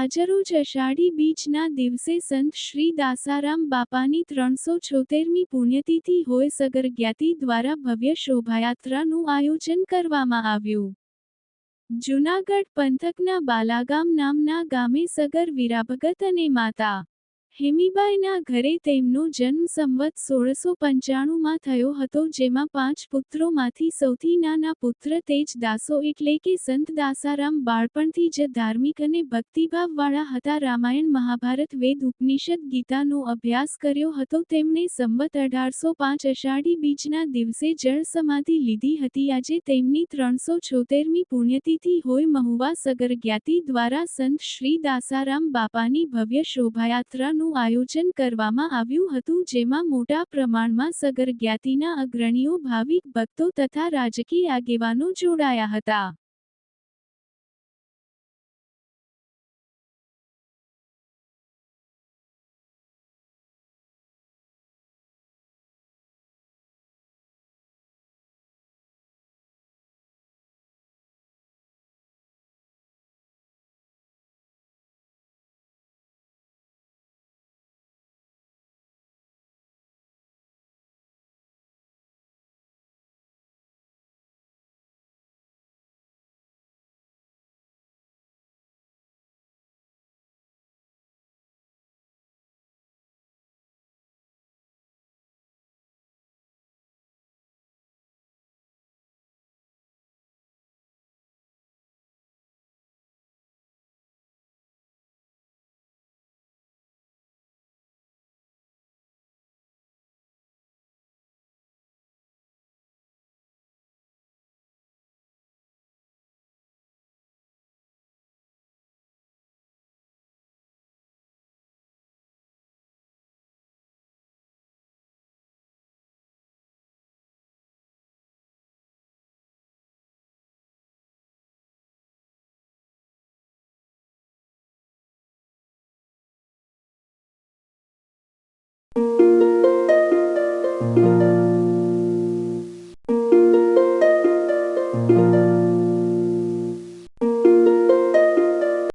આજરોજ અષાઢી બીજના દિવસે સંત શ્રી દાસારામ બાપાની 376મી પુણ્યતિથિ હોય સગર જ્ઞાતિ દ્વારા ભવ્ય શોભાયાત્રાનું આયોજન કરવામાં આવ્યું. જૂનાગઢ પંથકના બાલાગામ નામના ગામે સગર વીરાભગત અને માતા હેમીબાઈના ઘરે તેમનો જન્મ સંવત 1695માં થયો હતો, જેમાં 5 પુત્રોમાંથી સૌથી નાના પુત્ર તેજ દાસો એટલે કે સંત દાસારામ બાળપણથી જ ધાર્મિક અને ભક્તિભાવવાળા હતા. રામાયણ, મહાભારત, વેદ, ઉપનિષદ, ગીતાનો અભ્યાસ કર્યો હતો. તેમણે સંવત 1805 અષાઢી બીજના દિવસે જળ સમાધિ લીધી હતી. આજે તેમની 376મી પુણ્યતિથિ હોય મહુવા સગર જ્ઞાતિ દ્વારા સંત શ્રી દાસારામ બાપાની ભવ્ય શોભાયાત્રાનું આયોજન કરવામાં આવ્યું હતું, જેમાં મોટા પ્રમાણમાં સગર જ્ઞાતિના અગ્રણીઓ, ભાવિક ભક્તો તથા રાજકીય આગેવાનો જોડાયા હતા.